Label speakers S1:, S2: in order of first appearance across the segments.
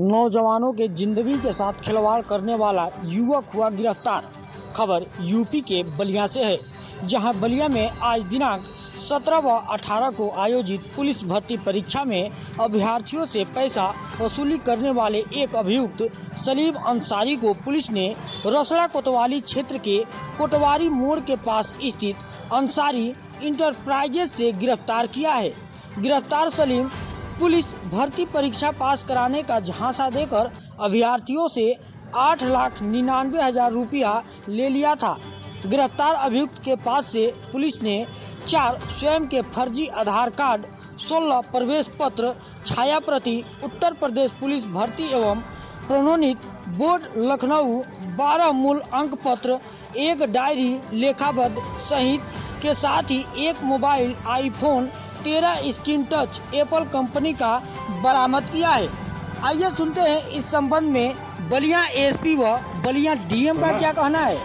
S1: नौजवानों के जिंदगी के साथ खिलवाड़ करने वाला युवक हुआ गिरफ्तार। खबर यूपी के बलिया से है, जहां बलिया में आज दिनांक 17 व 18 को आयोजित पुलिस भर्ती परीक्षा में अभ्यर्थियों से पैसा वसूली करने वाले एक अभियुक्त सलीम अंसारी को पुलिस ने रसड़ा कोतवाली क्षेत्र के कोटवारी मोड़ के पास स्थित अंसारी इंटरप्राइजेज से गिरफ्तार किया है। गिरफ्तार सलीम पुलिस भर्ती परीक्षा पास कराने का झांसा देकर अभ्यर्थियों से 8,99,000 रुपया ले लिया था। गिरफ्तार अभियुक्त के पास से पुलिस ने 4 स्वयं के फर्जी आधार कार्ड, 16 प्रवेश पत्र, छाया प्रति, उत्तर प्रदेश पुलिस भर्ती एवं प्रणोदित बोर्ड लखनऊ, 12 मूल अंक पत्र, एक डायरी लेखाबद्ध सहित के साथ ही एक mobile iPhone 13 screen touch Apple company का बरामद किया है। आइए सुनते हैं इस संबंध में बलिया एसपी व बलिया डीएम का क्या कहना है।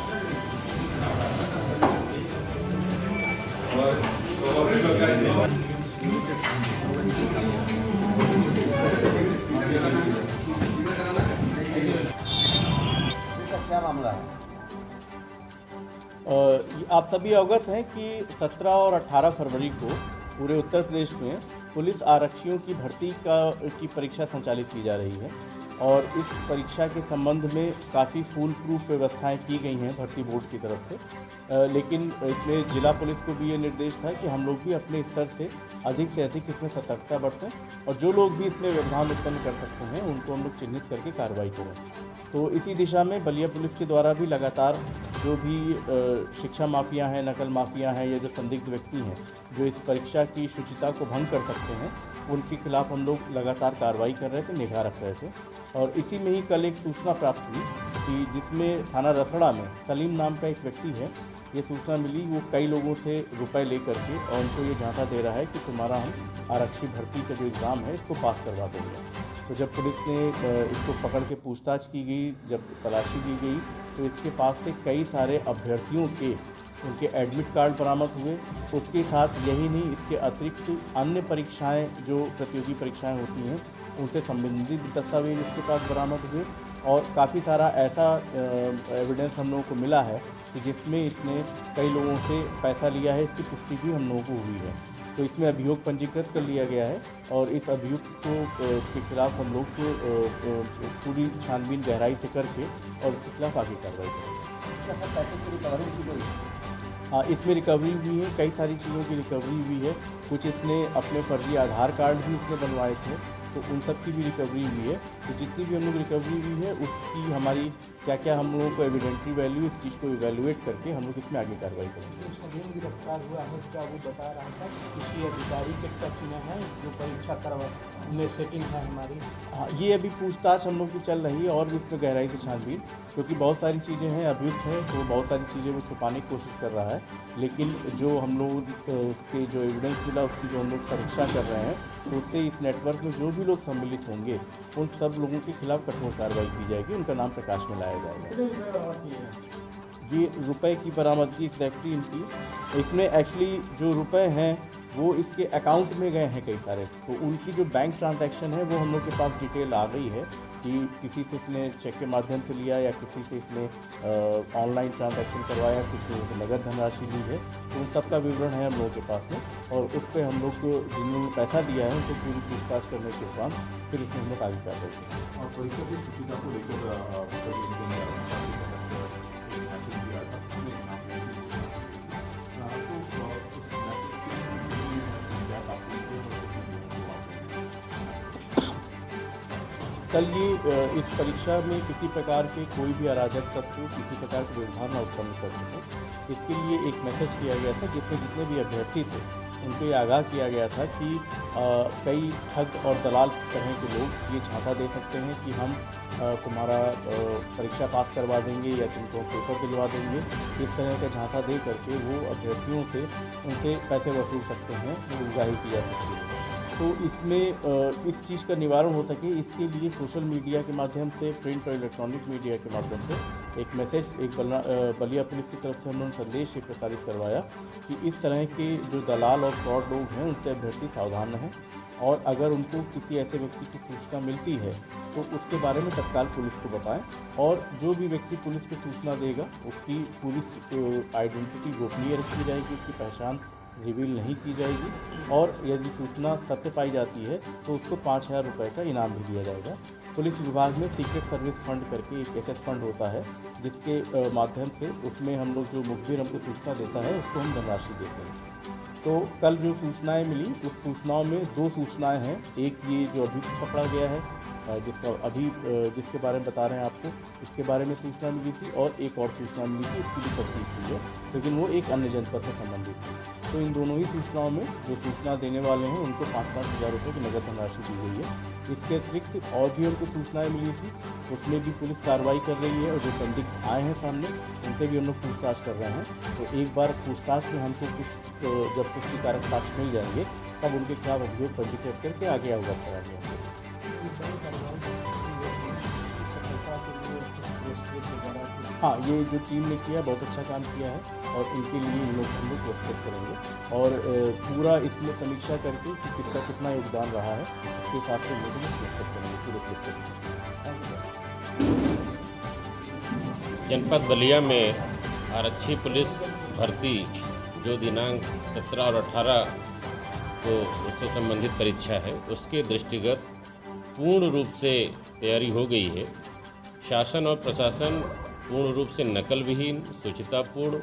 S2: क्या मामला है?
S3: आप सभी अवगत हैं कि 17 और 18 फरवरी को पूरे उत्तर प्रदेश में पुलिस आरक्षियों की भर्ती की परीक्षा संचालित की जा रही है और इस परीक्षा के संबंध में काफ़ी फूल प्रूफ व्यवस्थाएं की गई हैं भर्ती बोर्ड की तरफ से। लेकिन इसमें जिला पुलिस को भी ये निर्देश था कि हम लोग भी अपने स्तर से अधिक इसमें सतर्कता बरतें और जो लोग भी इसमें व्यवधान उत्पन्न कर सकते हैं उनको हम लोग चिन्हित करके कार्रवाई करें। तो इसी दिशा में बलिया पुलिस के द्वारा भी लगातार जो भी शिक्षा माफिया हैं, नकल माफिया हैं या जो संदिग्ध व्यक्ति हैं जो इस परीक्षा की शुचिता को भंग कर सकते हैं, उनके खिलाफ हम लोग लगातार कार्रवाई कर रहे थे, निगाह रख रहे थे। और इसी में ही कल एक सूचना प्राप्त हुई कि जिसमें थाना रसड़ा में सलीम नाम का एक व्यक्ति है, ये सूचना मिली, वो कई लोगों से रुपए ले करके और उनको ये झांसा दे रहा है कि तुम्हारा हम आरक्षी भर्ती का जो एग्ज़ाम है इसको पास करवा देंगे। तो जब पुलिस ने इसको पकड़ के पूछताछ की गई, जब तलाशी की गई, तो इसके पास से कई सारे अभ्यर्थियों के उनके एडमिट कार्ड बरामद हुए। उसके साथ यही नहीं, इसके अतिरिक्त अन्य परीक्षाएं जो प्रतियोगी परीक्षाएं होती हैं उनसे संबंधित दस्तावेज इसके पास बरामद हुए और काफ़ी सारा ऐसा एविडेंस हम लोगों को मिला है कि जिसमें इसने कई लोगों से पैसा लिया है, इसकी पुष्टि भी हम लोगों को हुई है। तो इसमें अभियोग पंजीकृत कर लिया गया है और इस अभियुक्त के खिलाफ हम लोग पूरी छानबीन गहराई से करके और उसके खिलाफ आगे कार्रवाई करेंगे।
S2: पैसे की रिकवरी की गई?
S3: हाँ, इसमें रिकवरी हुई है, कई सारी चीज़ों की रिकवरी हुई है। कुछ इसने अपने फर्जी आधार कार्ड भी इसने बनवाए थे, तो उन सब की भी रिकवरी हुई है। तो जितनी भी हम लोग रिकवरी हुई है उसकी हमारी क्या क्या हम लोगों को एविडेंटरी वैल्यू, इस चीज़ को इवैल्यूएट करके हम लोग इसमें आगे कार्रवाई करेंगे।
S2: सलीम गिरफ्तार हुआ है, क्या वो बता रहा था कि किसी अधिकारी के टच में है जो परीक्षा करवा में सेटिंग है हमारी?
S3: हाँ, ये अभी पूछताछ हम लोग की चल रही है और भी इसमें गहराई से छानबीन, क्योंकि बहुत सारी चीज़ें हैं, अभियुक्त है तो बहुत सारी चीज़ें वो छुपाने की कोशिश कर रहा है। लेकिन जो हम लोग के जो एविडेंस मिला उसकी जो हम लोग परीक्षा कर रहे हैं, तो उससे इस नेटवर्क में जो भी लोग सम्मिलित होंगे उन सब लोगों के खिलाफ कठोर कार्रवाई की जाएगी, उनका नाम प्रकाश में लाया जाएगा। ये रुपए की बरामदगी एग्जैक्टली इनकी, इसमें एक्चुअली जो रुपए हैं वो इसके अकाउंट में गए हैं कई सारे, तो उनकी जो बैंक ट्रांजैक्शन है वो हम लोग के पास डिटेल आ गई है कि किसी से इसने चेक के माध्यम से लिया या किसी से इसने ऑनलाइन ट्रांजैक्शन करवाया, किसी ने नगद धनराशि ली है, तो उन सब का विवरण है हम लोगों के पास में। और उस पर हम लोग जिन्होंने पैसा दिया है उनको पूरी पूछताछ करने के बाद फिर इसमें हम लोग आगे कार्रवाई करेंगे।
S4: और परीक्षा की सुविधा को लेकर
S3: कल ये इस परीक्षा में किसी प्रकार के कोई भी अराजक तत्व किसी प्रकार के व्यवधान न उत्पन्न कर सके, इसके लिए एक मैसेज किया गया था जिसमें जितने भी अभ्यर्थी थे उनको ये आगाह किया गया था कि कई ठग और दलाल तरह के लोग ये झांसा दे सकते हैं कि हम तुम्हारा परीक्षा पास करवा देंगे या तुमको पेपर दिलवा देंगे। इस तरह का झांसा दे करके वो अभ्यर्थियों से उनसे पैसे वसूल सकते हैं, वो उगाही की जा सकती है। तो इसमें इस चीज़ का निवारण हो सके इसके लिए सोशल मीडिया के माध्यम से, प्रिंट और इलेक्ट्रॉनिक मीडिया के माध्यम से एक मैसेज, एक बलिया पुलिस की तरफ से हमने संदेश ये प्रसारित करवाया कि इस तरह के जो दलाल और फ्रॉड लोग हैं उनसे अभ्यर्थी सावधान रहें और अगर उनको किसी ऐसे व्यक्ति की सूचना मिलती है तो उसके बारे में तत्काल पुलिस को बताएं और जो भी व्यक्ति पुलिस को सूचना देगा उसकी पूरी आइडेंटिटी गोपनीय रखी जाएगी, उसकी पहचान रिवील नहीं की जाएगी और यदि सूचना सत्य पाई जाती है तो उसको 5,000 रुपये का इनाम भी दिया जाएगा। पुलिस विभाग में सीक्रेट सर्विस फंड करके एक एसएस फंड होता है जिसके माध्यम से उसमें हम लोग जो मुखबिर हमको सूचना देता है उसको हम धनराशि देते हैं। तो कल जो सूचनाएं मिली उस सूचनाओं में 2 सूचनाएं हैं। एक ये जो अभी पकड़ा गया है जिसके बारे में बता रहे हैं आपको, इसके बारे में सूचना मिली थी और एक और सूचना मिली थी उसकी भी तफ्तीश हुई है, लेकिन वो एक अन्य जनपद से संबंधित थी। तो इन दोनों ही सूचनाओं में जो सूचना देने वाले हैं उनको 5-5 हज़ार रुपये की नगद धनराशि दी गई है। इसके अतिरिक्त और भी उनको सूचनाएँ मिली थी, उसमें भी पुलिस कार्रवाई कर रही है और जो संदिग्ध आए हैं सामने उनसे भी हम लोग पूछताछ कर रहे हैं। तो एक बार पूछताछ में हमको कुछ जब पुष्टिकारक साक्ष्य मिल जाएंगे तब उनके खिलाफ अभियोग पंजीकृत करके आगे अवगत करा जाएगा। हाँ, ये जो टीम ने किया बहुत अच्छा काम किया है और इनके लिए इन लोग हम लोग पुरस्कृत करेंगे और पूरा इसमें समीक्षा करके कि किसका कितना योगदान रहा है उसके हिसाब से लोगों में पुरस्कृत करेंगे, पूरे पुरस्कृत करेंगे।
S5: जनपद बलिया में आरक्षी पुलिस भर्ती जो दिनांक 17 और 18 को उससे संबंधित परीक्षा है उसके दृष्टिगत पूर्ण रूप से तैयारी हो गई है। शासन और प्रशासन पूर्ण रूप से नकल विहीन, शुचितापूर्ण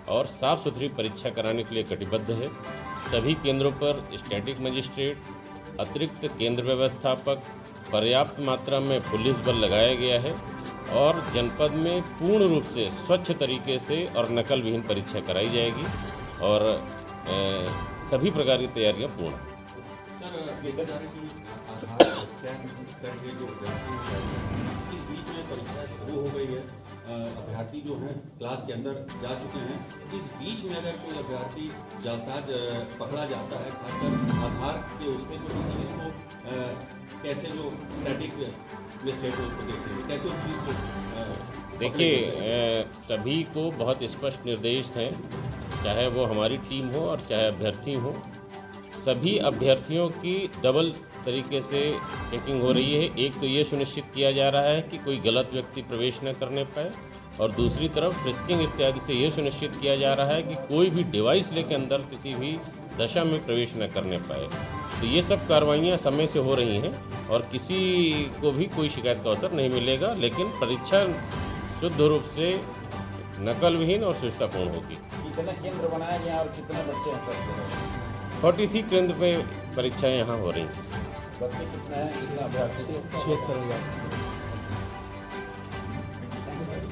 S5: और साफ सुथरी परीक्षा कराने के लिए कटिबद्ध है। सभी केंद्रों पर स्टैटिक मजिस्ट्रेट, अतिरिक्त केंद्र व्यवस्थापक, पर्याप्त मात्रा में पुलिस बल लगाया गया है और जनपद में पूर्ण रूप से स्वच्छ तरीके से और नकल विहीन परीक्षा कराई जाएगी और सभी प्रकार की तैयारियां पूर्ण हैं।
S4: सर, देखा जा रहा है कि आधार स्कैन करके जो इस बीच में परीक्षा शुरू हो गई है, अभ्यर्थी जो हैं क्लास के अंदर जा चुके हैं। इस बीच में अगर कोई अभ्यर्थी जालसाज पकड़ा जाता है, खासकर आधार के उसमें जो इस चीज़ को कैसे जो स्टैटिक मजिस्ट्रेट उसको देखते हैं, कैसे उस चीज़ को
S5: देखिए, सभी को बहुत स्पष्ट निर्देश हैं, चाहे वो हमारी टीम हो और चाहे अभ्यर्थी हो। सभी अभ्यर्थियों की डबल तरीके से चेकिंग हो रही है। एक तो ये सुनिश्चित किया जा रहा है कि कोई गलत व्यक्ति प्रवेश न करने पाए और दूसरी तरफ फ्रिस्किंग इत्यादि से ये सुनिश्चित किया जा रहा है कि कोई भी डिवाइस लेके अंदर किसी भी दशा में प्रवेश न करने पाए। तो ये सब कार्रवाइयाँ समय से हो रही हैं और किसी को भी कोई शिकायत का अवसर नहीं मिलेगा, लेकिन परीक्षा शुद्ध रूप से नकल विहीन और शुचितापूर्ण होगी।
S2: कितना केंद्र बनाया गया और कितने बच्चे हैं?
S5: 43 केंद्र पे परीक्षाएँ यहाँ हो रही हैं।
S2: बच्चे कितने हैं, कितना अभ्यर्थी?
S3: 76,000।